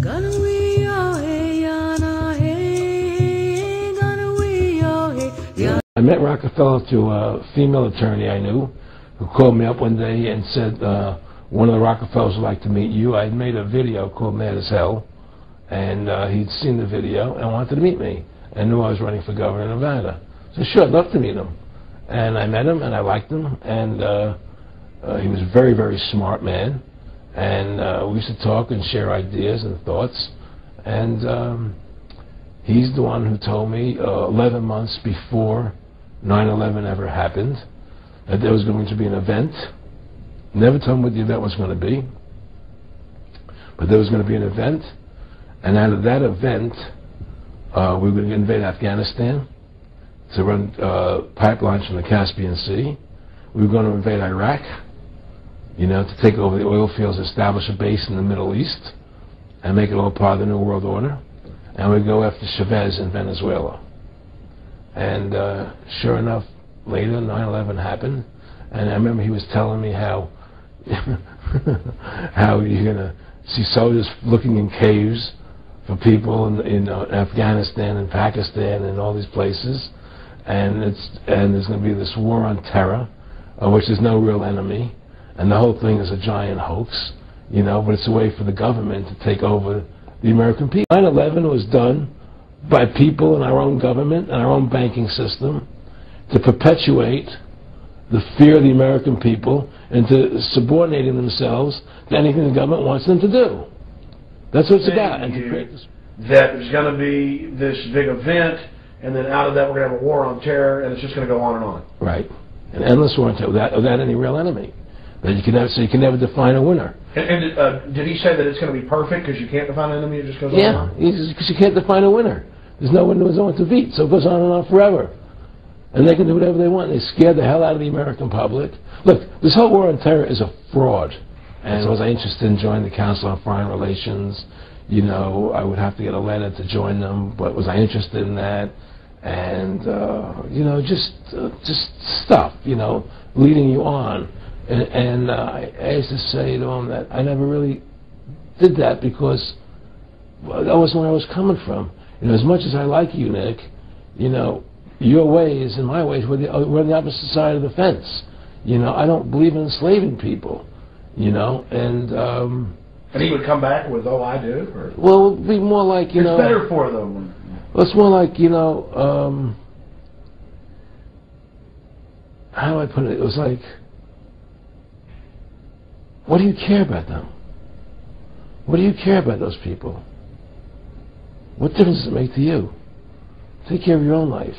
I met Rockefeller through a female attorney I knew who called me up one day and said one of the Rockefellers would like to meet you. I'd made a video called Mad as Hell, and he'd seen the video and wanted to meet me and knew I was running for governor of Nevada. So sure, I'd love to meet him. And I met him and I liked him, and he was a very, very smart man, and we used to talk and share ideas and thoughts, and he's the one who told me 11 months before 9/11 ever happened that there was going to be an event. Never told me what the event was going to be, but there was going to be an event, and out of that event we were going to invade Afghanistan to run pipelines from the Caspian Sea. We were going to invade Iraq, you know, to take over the oil fields, establish a base in the Middle East, and make it all part of the New World Order. And we'd go after Chavez in Venezuela. And sure enough, later 9/11 happened, and I remember he was telling me how how you're going to see soldiers looking in caves for people in Afghanistan and Pakistan and all these places, and there's going to be this war on terror, of which there's no real enemy, and the whole thing is a giant hoax, you know, but it's a way for the government to take over the American people. 9/11 was done by people in our own government and our own banking system to perpetuate the fear of the American people into subordinating themselves to anything the government wants them to do. That's what it's about. And to create this, that there's going to be this big event, and then out of that we're going to have a war on terror, and it's just going to go on and on. Right. An endless war on terror without any real enemy. That you can never, so you can never define a winner. And did he say that it's going to be perfect because you can't define an enemy? It just goes on and on? Yeah, because you can't define a winner. There's no one who's on to beat, so it goes on and on forever. And they can do whatever they want. They scare the hell out of the American public. Look, this whole war on terror is a fraud. And was I interested in joining the Council on Foreign Relations? You know, I would have to get a letter to join them, but was I interested in that? And, you know, just stuff, you know, leading you on. And I used to say to him that I never really did that because that wasn't where I was coming from. You know, as much as I like you, Nick, you know, your ways and my ways, we're on the opposite side of the fence. You know, I don't believe in enslaving people, you know, and he would come back with, oh, I do? Or? Well, it would be more like, you know... It's better for them. Well, it's more like, you know, how do I put it? It was like, what do you care about them? What do you care about those people? What difference does it make to you? Take care of your own life.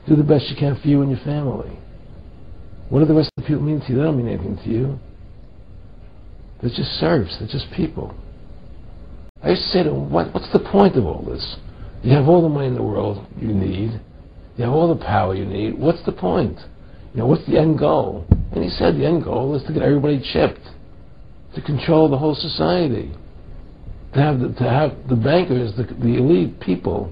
Do the best you can for you and your family. What do the rest of the people mean to you? They don't mean anything to you. They're just serfs. They're just people. I used to say to them, what's the point of all this? You have all the money in the world you need. You have all the power you need. What's the point? You know, what's the end goal? And he said the end goal is to get everybody chipped, to control the whole society, to have the bankers, the elite people,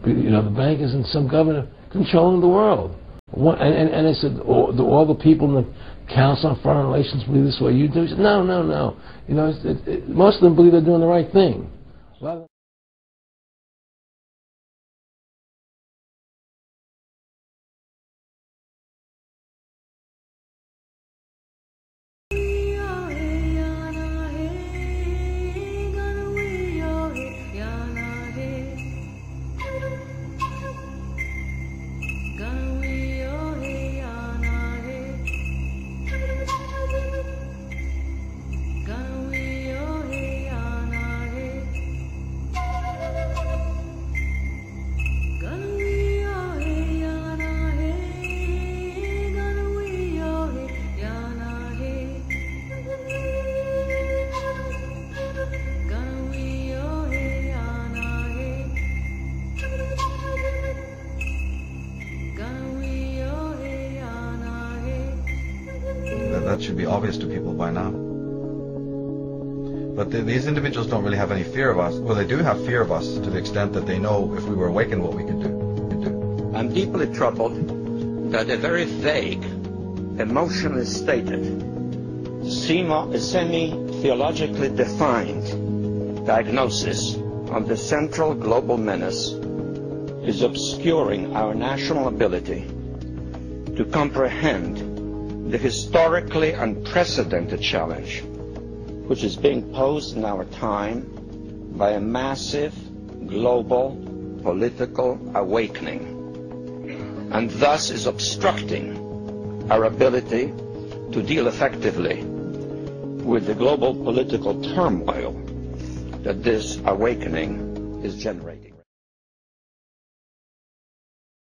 you know, the bankers and some governor controlling the world. And they said, all the people in the Council on Foreign Relations believe this way you do? He said, no, no, no. You know, most of them believe they're doing the right thing. That should be obvious to people by now. But these individuals don't really have any fear of us. Well, they do have fear of us to the extent that they know if we were awakened what we could do. I'm deeply troubled that a very vague, emotionally stated, semi-theologically defined diagnosis of the central global menace is obscuring our national ability to comprehend the historically unprecedented challenge which is being posed in our time by a massive global political awakening, and thus is obstructing our ability to deal effectively with the global political turmoil that this awakening is generating.